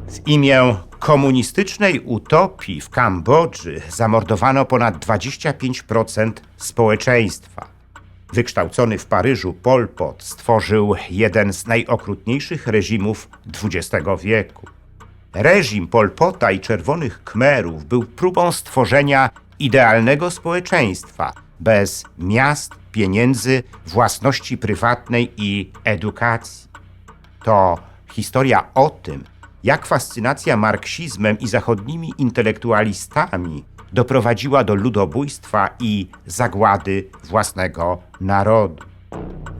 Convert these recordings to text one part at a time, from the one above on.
W imię komunistycznej utopii w Kambodży zamordowano ponad 25% społeczeństwa. Wykształcony w Paryżu Pol Pot stworzył jeden z najokrutniejszych reżimów XX wieku. Reżim Pol Pota i Czerwonych Khmerów był próbą stworzenia idealnego społeczeństwa bez miast, pieniędzy, własności prywatnej i edukacji. To historia o tym, jak fascynacja marksizmem i zachodnimi intelektualistami doprowadziła do ludobójstwa i zagłady własnego narodu.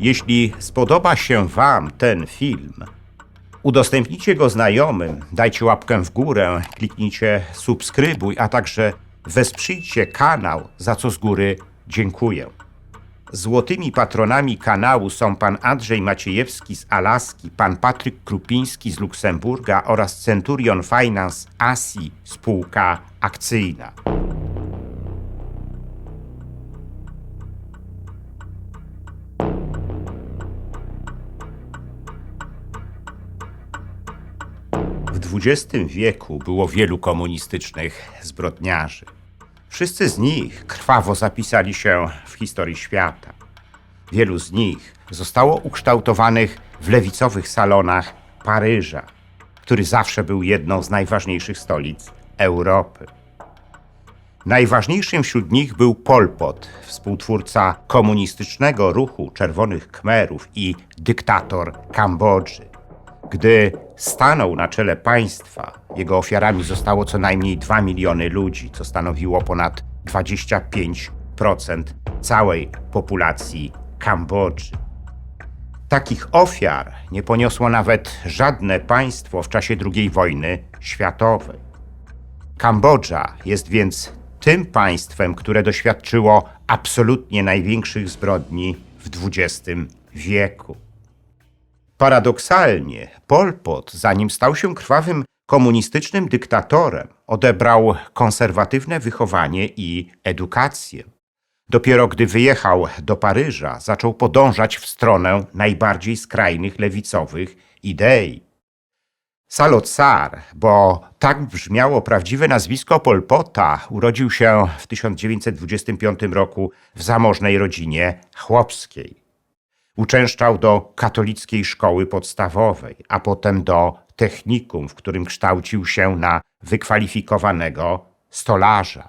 Jeśli spodoba się Wam ten film, udostępnijcie go znajomym, dajcie łapkę w górę, kliknijcie subskrybuj, a także wesprzyjcie kanał, za co z góry dziękuję. Złotymi patronami kanału są pan Andrzej Maciejewski z Alaski, pan Patryk Krupiński z Luksemburga oraz Centurion Finance ASI spółka akcyjna. W XX wieku było wielu komunistycznych zbrodniarzy. Wszyscy z nich krwawo zapisali się w historii świata. Wielu z nich zostało ukształtowanych w lewicowych salonach Paryża, który zawsze był jedną z najważniejszych stolic Europy. Najważniejszym wśród nich był Pol Pot, współtwórca komunistycznego ruchu Czerwonych Khmerów i dyktator Kambodży. Gdy stanął na czele państwa, jego ofiarami zostało co najmniej 2 miliony ludzi, co stanowiło ponad 25% całej populacji Kambodży. Takich ofiar nie poniosło nawet żadne państwo w czasie II wojny światowej. Kambodża jest więc tym państwem, które doświadczyło absolutnie największych zbrodni w XX wieku. Paradoksalnie Pol Pot, zanim stał się krwawym komunistycznym dyktatorem, odebrał konserwatywne wychowanie i edukację. Dopiero gdy wyjechał do Paryża, zaczął podążać w stronę najbardziej skrajnych lewicowych idei. Salotsar, bo tak brzmiało prawdziwe nazwisko Pol Pota, urodził się w 1925 roku w zamożnej rodzinie chłopskiej. Uczęszczał do katolickiej szkoły podstawowej, a potem do technikum, w którym kształcił się na wykwalifikowanego stolarza.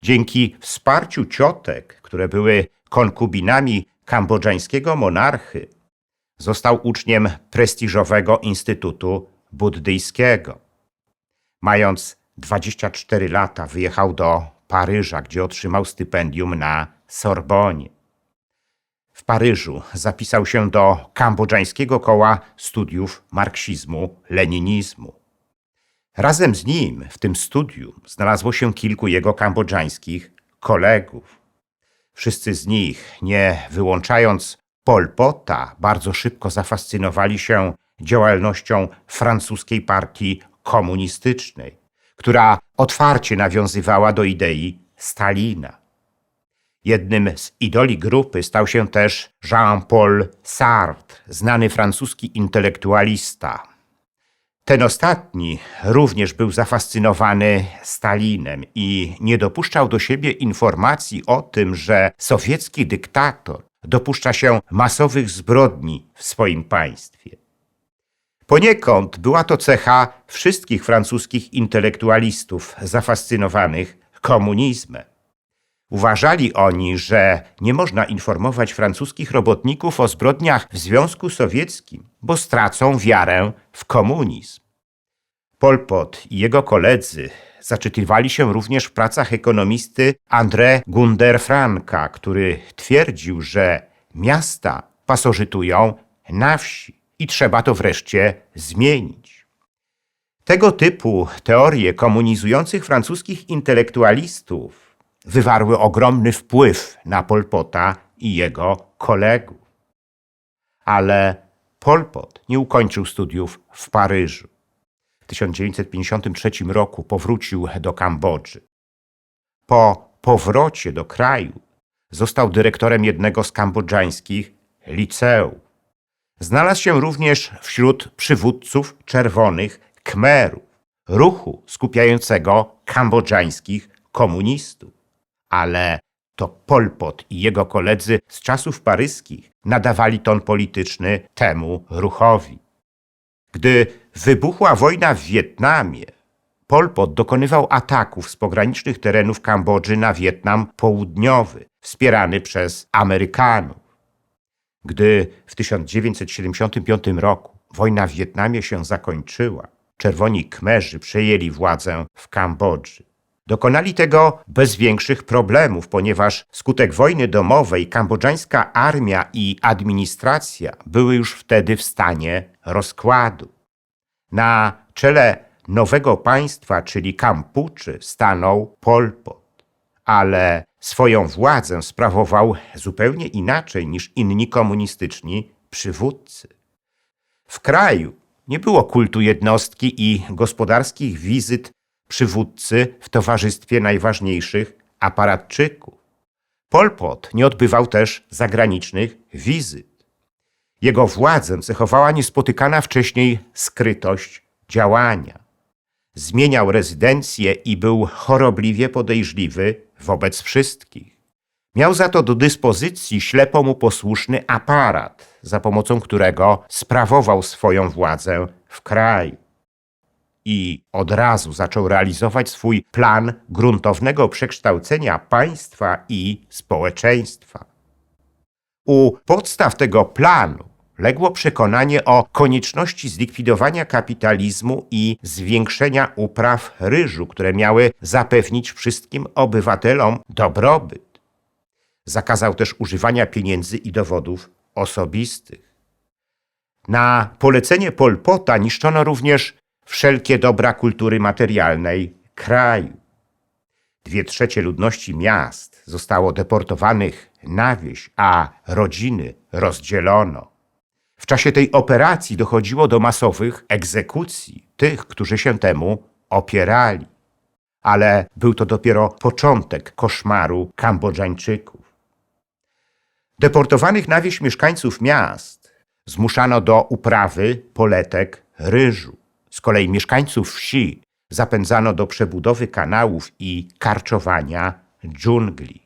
Dzięki wsparciu ciotek, które były konkubinami kambodżańskiego monarchy, został uczniem prestiżowego Instytutu Buddyjskiego. Mając 24 lata, wyjechał do Paryża, gdzie otrzymał stypendium na Sorbonie. W Paryżu zapisał się do kambodżańskiego koła studiów marksizmu-leninizmu. Razem z nim w tym studium znalazło się kilku jego kambodżańskich kolegów. Wszyscy z nich, nie wyłączając Pol Pota, bardzo szybko zafascynowali się działalnością francuskiej partii komunistycznej, która otwarcie nawiązywała do idei Stalina. Jednym z idoli grupy stał się też Jean-Paul Sartre, znany francuski intelektualista. Ten ostatni również był zafascynowany Stalinem i nie dopuszczał do siebie informacji o tym, że sowiecki dyktator dopuszcza się masowych zbrodni w swoim państwie. Poniekąd była to cecha wszystkich francuskich intelektualistów zafascynowanych komunizmem. Uważali oni, że nie można informować francuskich robotników o zbrodniach w Związku Sowieckim, bo stracą wiarę w komunizm. Pol Pot i jego koledzy zaczytywali się również w pracach ekonomisty André Gunder Franka, który twierdził, że miasta pasożytują na wsi i trzeba to wreszcie zmienić. Tego typu teorie komunizujących francuskich intelektualistów wywarły ogromny wpływ na Pol Pota i jego kolegów. Ale Pol Pot nie ukończył studiów w Paryżu. W 1953 roku powrócił do Kambodży. Po powrocie do kraju został dyrektorem jednego z kambodżańskich liceów. Znalazł się również wśród przywódców Czerwonych Khmerów, ruchu skupiającego kambodżańskich komunistów. Ale to Pol Pot i jego koledzy z czasów paryskich nadawali ton polityczny temu ruchowi. Gdy wybuchła wojna w Wietnamie, Pol Pot dokonywał ataków z pogranicznych terenów Kambodży na Wietnam Południowy, wspierany przez Amerykanów. Gdy w 1975 roku wojna w Wietnamie się zakończyła, czerwoni Khmerzy przejęli władzę w Kambodży. Dokonali tego bez większych problemów, ponieważ wskutek wojny domowej kambodżańska armia i administracja były już wtedy w stanie rozkładu. Na czele nowego państwa, czyli Kampuczy, stanął Pol Pot, ale swoją władzę sprawował zupełnie inaczej niż inni komunistyczni przywódcy. W kraju nie było kultu jednostki i gospodarskich wizyt przywódcy w towarzystwie najważniejszych aparatczyków. Pol Pot nie odbywał też zagranicznych wizyt. Jego władzę cechowała niespotykana wcześniej skrytość działania. Zmieniał rezydencję i był chorobliwie podejrzliwy wobec wszystkich. Miał za to do dyspozycji ślepo mu posłuszny aparat, za pomocą którego sprawował swoją władzę w kraju. I od razu zaczął realizować swój plan gruntownego przekształcenia państwa i społeczeństwa. U podstaw tego planu legło przekonanie o konieczności zlikwidowania kapitalizmu i zwiększenia upraw ryżu, które miały zapewnić wszystkim obywatelom dobrobyt. Zakazał też używania pieniędzy i dowodów osobistych. Na polecenie Pol Pota niszczono również wszelkie dobra kultury materialnej kraju. 2/3 ludności miast zostało deportowanych na wieś, a rodziny rozdzielono. W czasie tej operacji dochodziło do masowych egzekucji tych, którzy się temu opierali. Ale był to dopiero początek koszmaru Kambodżańczyków. Deportowanych na wieś mieszkańców miast zmuszano do uprawy poletek ryżu. Z kolei mieszkańców wsi zapędzano do przebudowy kanałów i karczowania dżungli.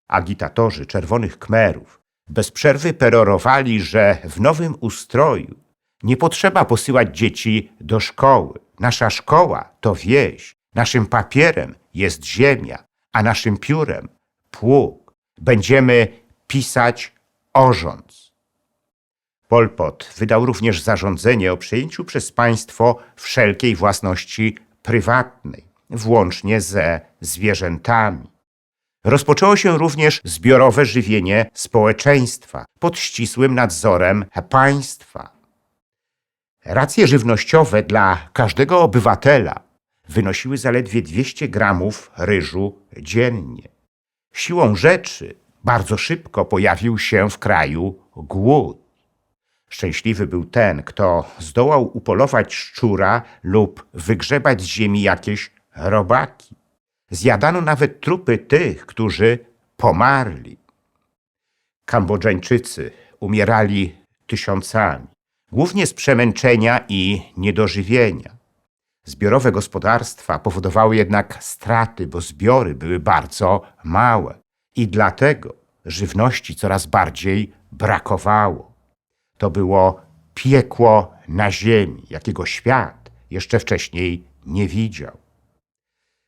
Agitatorzy czerwonych Khmerów bez przerwy perorowali, że w nowym ustroju nie potrzeba posyłać dzieci do szkoły. Nasza szkoła to wieś, naszym papierem jest ziemia, a naszym piórem pług. Będziemy pisać orząd. Pol Pot wydał również zarządzenie o przejęciu przez państwo wszelkiej własności prywatnej, włącznie ze zwierzętami. Rozpoczęło się również zbiorowe żywienie społeczeństwa pod ścisłym nadzorem państwa. Racje żywnościowe dla każdego obywatela wynosiły zaledwie 200 gramów ryżu dziennie. Siłą rzeczy bardzo szybko pojawił się w kraju głód. Szczęśliwy był ten, kto zdołał upolować szczura lub wygrzebać z ziemi jakieś robaki. Zjadano nawet trupy tych, którzy pomarli. Kambodżańczycy umierali tysiącami, głównie z przemęczenia i niedożywienia. Zbiorowe gospodarstwa powodowały jednak straty, bo zbiory były bardzo małe i dlatego żywności coraz bardziej brakowało. To było piekło na ziemi, jakiego świat jeszcze wcześniej nie widział.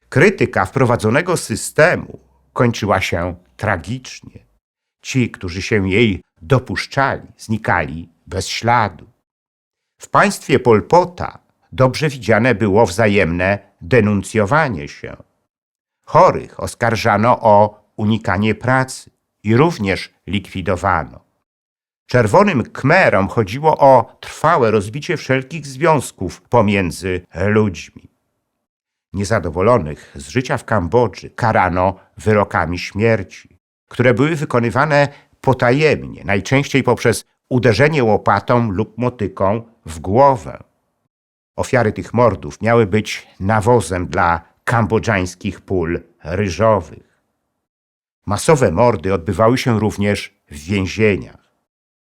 Krytyka wprowadzonego systemu kończyła się tragicznie. Ci, którzy się jej dopuszczali, znikali bez śladu. W państwie Pol Pota dobrze widziane było wzajemne denuncjowanie się. Chorych oskarżano o unikanie pracy i również likwidowano. Czerwonym Khmerom chodziło o trwałe rozbicie wszelkich związków pomiędzy ludźmi. Niezadowolonych z życia w Kambodży karano wyrokami śmierci, które były wykonywane potajemnie, najczęściej poprzez uderzenie łopatą lub motyką w głowę. Ofiary tych mordów miały być nawozem dla kambodżańskich pól ryżowych. Masowe mordy odbywały się również w więzieniach.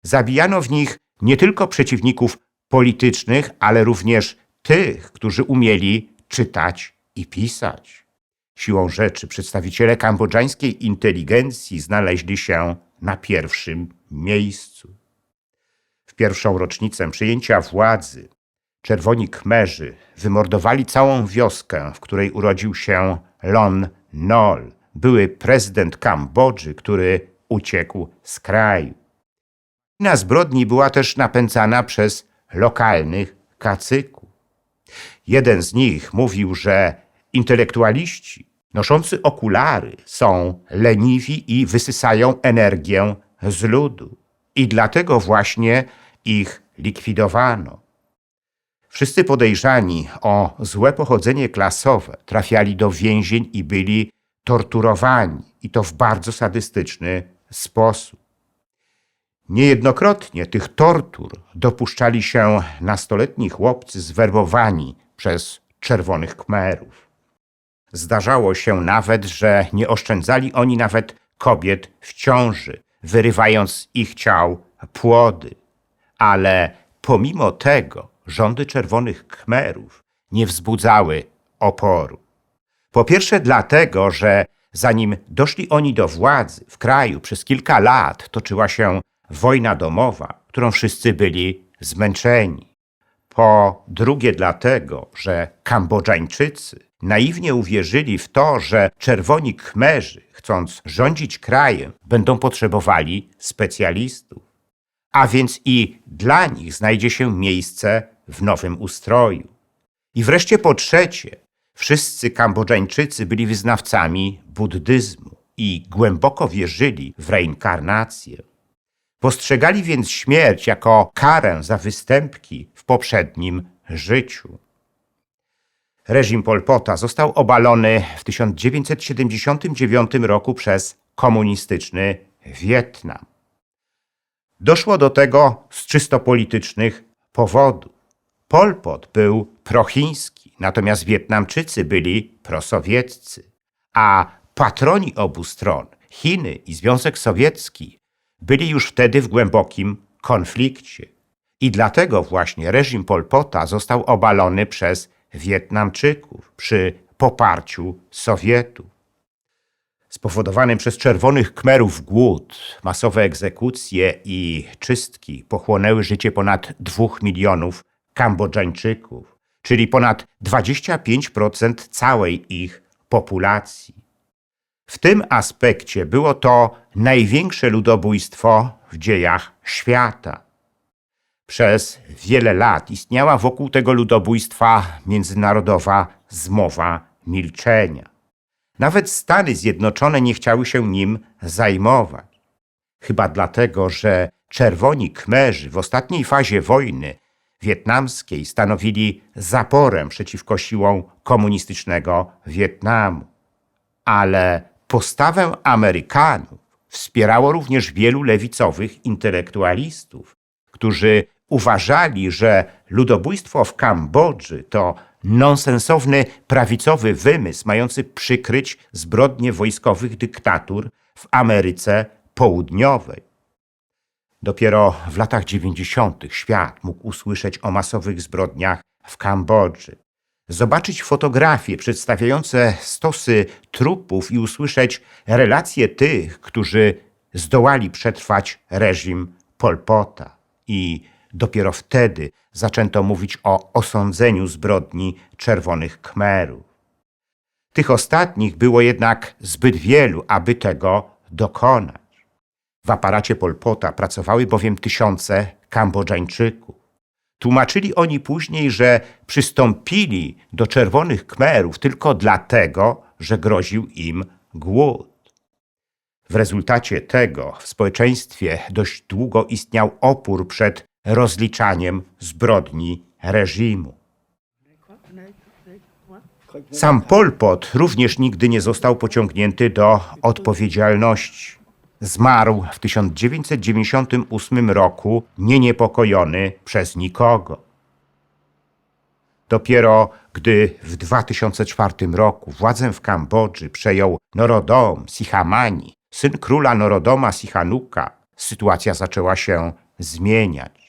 Zabijano w nich nie tylko przeciwników politycznych, ale również tych, którzy umieli czytać i pisać. Siłą rzeczy przedstawiciele kambodżańskiej inteligencji znaleźli się na pierwszym miejscu. W pierwszą rocznicę przejęcia władzy Czerwoni Khmerzy wymordowali całą wioskę, w której urodził się Lon Nol, były prezydent Kambodży, który uciekł z kraju. Wojna zbrodni była też napędzana przez lokalnych kacyków. Jeden z nich mówił, że intelektualiści noszący okulary są leniwi i wysysają energię z ludu. I dlatego właśnie ich likwidowano. Wszyscy podejrzani o złe pochodzenie klasowe trafiali do więzień i byli torturowani, i to w bardzo sadystyczny sposób. Niejednokrotnie tych tortur dopuszczali się nastoletni chłopcy zwerbowani przez Czerwonych Khmerów. Zdarzało się nawet, że nie oszczędzali oni nawet kobiet w ciąży, wyrywając z ich ciał płody. Ale pomimo tego rządy Czerwonych Khmerów nie wzbudzały oporu. Po pierwsze dlatego, że zanim doszli oni do władzy, w kraju przez kilka lat toczyła się wojna domowa, którą wszyscy byli zmęczeni. Po drugie dlatego, że Kambodżańczycy naiwnie uwierzyli w to, że Czerwoni Khmerzy, chcąc rządzić krajem, będą potrzebowali specjalistów. A więc i dla nich znajdzie się miejsce w nowym ustroju. I wreszcie po trzecie, wszyscy Kambodżańczycy byli wyznawcami buddyzmu i głęboko wierzyli w reinkarnację. Postrzegali więc śmierć jako karę za występki w poprzednim życiu. Reżim Pol Pota został obalony w 1979 roku przez komunistyczny Wietnam. Doszło do tego z czysto politycznych powodów. Pol Pot był prochiński, natomiast Wietnamczycy byli prosowieccy, a patroni obu stron, Chiny i Związek Sowiecki, byli już wtedy w głębokim konflikcie. I dlatego właśnie reżim Pol Pota został obalony przez Wietnamczyków przy poparciu Sowietów. Spowodowany przez Czerwonych Khmerów głód, masowe egzekucje i czystki pochłonęły życie ponad 2 milionów Kambodżańczyków, czyli ponad 25% całej ich populacji. W tym aspekcie było to największe ludobójstwo w dziejach świata. Przez wiele lat istniała wokół tego ludobójstwa międzynarodowa zmowa milczenia. Nawet Stany Zjednoczone nie chciały się nim zajmować. Chyba dlatego, że Czerwoni Khmerzy w ostatniej fazie wojny wietnamskiej stanowili zaporę przeciwko siłom komunistycznego Wietnamu. Ale postawę Amerykanów wspierało również wielu lewicowych intelektualistów, którzy uważali, że ludobójstwo w Kambodży to nonsensowny prawicowy wymysł mający przykryć zbrodnie wojskowych dyktatur w Ameryce Południowej. Dopiero w latach 90. świat mógł usłyszeć o masowych zbrodniach w Kambodży, zobaczyć fotografie przedstawiające stosy trupów i usłyszeć relacje tych, którzy zdołali przetrwać reżim Pol Pota. I dopiero wtedy zaczęto mówić o osądzeniu zbrodni Czerwonych Khmerów. Tych ostatnich było jednak zbyt wielu, aby tego dokonać. W aparacie Pol Pota pracowały bowiem tysiące Kambodżańczyków. Tłumaczyli oni później, że przystąpili do Czerwonych Khmerów tylko dlatego, że groził im głód. W rezultacie tego w społeczeństwie dość długo istniał opór przed rozliczaniem zbrodni reżimu. Sam Pol Pot również nigdy nie został pociągnięty do odpowiedzialności. Zmarł w 1998 roku nieniepokojony przez nikogo. Dopiero gdy w 2004 roku władzę w Kambodży przejął Norodom Sihamoni, syn króla Norodoma Sihanoukka, sytuacja zaczęła się zmieniać.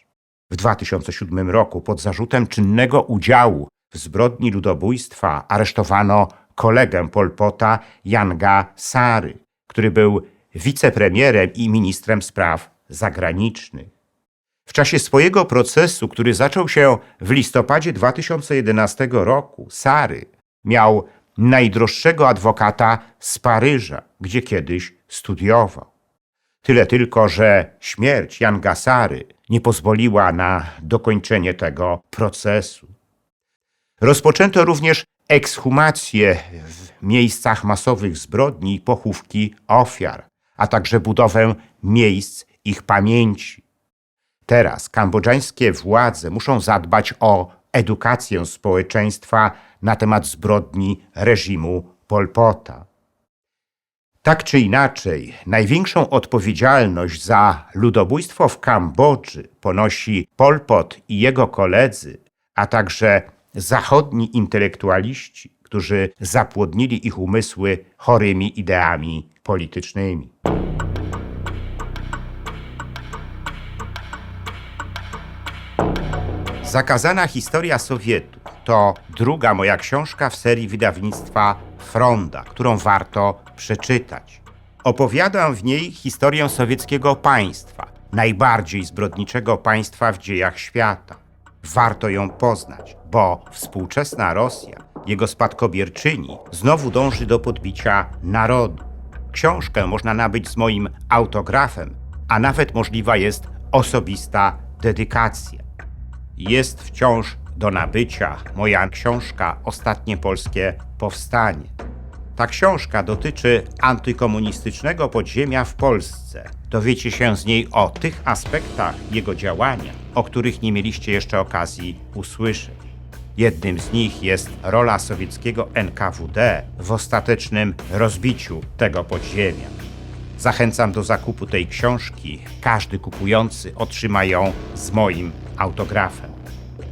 W 2007 roku pod zarzutem czynnego udziału w zbrodni ludobójstwa aresztowano kolegę Pol Pota, Janga Sary, który był wicepremierem i ministrem spraw zagranicznych. W czasie swojego procesu, który zaczął się w listopadzie 2011 roku, Sary miał najdroższego adwokata z Paryża, gdzie kiedyś studiował. Tyle tylko, że śmierć Janga Sary nie pozwoliła na dokończenie tego procesu. Rozpoczęto również ekshumacje w miejscach masowych zbrodni i pochówki ofiar, a także budowę miejsc ich pamięci. Teraz kambodżańskie władze muszą zadbać o edukację społeczeństwa na temat zbrodni reżimu Pol Pota. Tak czy inaczej, największą odpowiedzialność za ludobójstwo w Kambodży ponosi Pol Pot i jego koledzy, a także zachodni intelektualiści, którzy zapłodnili ich umysły chorymi ideami politycznymi. Zakazana historia Sowietów to druga moja książka w serii wydawnictwa Fronda, którą warto przeczytać. Opowiadam w niej historię sowieckiego państwa, najbardziej zbrodniczego państwa w dziejach świata. Warto ją poznać, bo współczesna Rosja, jego spadkobierczyni, znowu dąży do podbicia narodu. Książkę można nabyć z moim autografem, a nawet możliwa jest osobista dedykacja. Jest wciąż do nabycia moja książka Ostatnie polskie powstanie. Ta książka dotyczy antykomunistycznego podziemia w Polsce. Dowiecie się z niej o tych aspektach jego działania, o których nie mieliście jeszcze okazji usłyszeć. Jednym z nich jest rola sowieckiego NKWD w ostatecznym rozbiciu tego podziemia. Zachęcam do zakupu tej książki. Każdy kupujący otrzyma ją z moim autografem.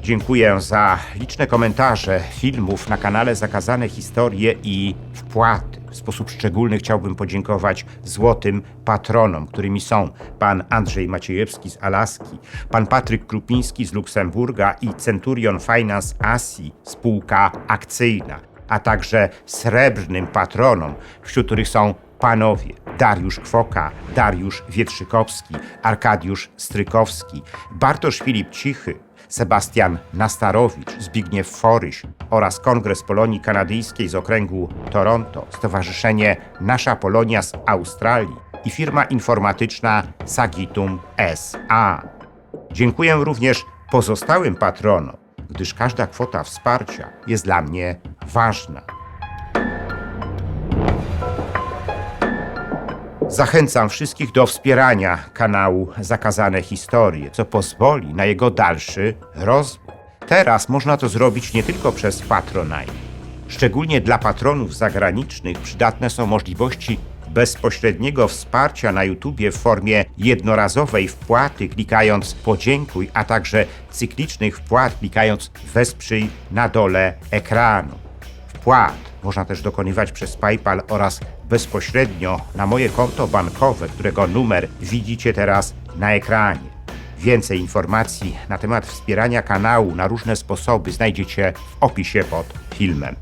Dziękuję za liczne komentarze filmów na kanale Zakazane Historie i wpłaty. W sposób szczególny chciałbym podziękować złotym patronom, którymi są pan Andrzej Maciejewski z Alaski, pan Patryk Krupiński z Luksemburga i Centurion Finance Asi, spółka akcyjna, a także srebrnym patronom, wśród których są panowie Dariusz Kwoka, Dariusz Wietrzykowski, Arkadiusz Strykowski, Bartosz Filip Cichy, Sebastian Nastarowicz, Zbigniew Foryś oraz Kongres Polonii Kanadyjskiej z okręgu Toronto, Stowarzyszenie Nasza Polonia z Australii i firma informatyczna Sagitum S.A. Dziękuję również pozostałym patronom, gdyż każda kwota wsparcia jest dla mnie ważna. Zachęcam wszystkich do wspierania kanału Zakazane Historie, co pozwoli na jego dalszy rozwój. Teraz można to zrobić nie tylko przez Patronite. Szczególnie dla patronów zagranicznych przydatne są możliwości bezpośredniego wsparcia na YouTubie w formie jednorazowej wpłaty klikając podziękuj, a także cyklicznych wpłat klikając wesprzyj na dole ekranu. Wpłat można też dokonywać przez PayPal oraz bezpośrednio na moje konto bankowe, którego numer widzicie teraz na ekranie. Więcej informacji na temat wspierania kanału na różne sposoby znajdziecie w opisie pod filmem.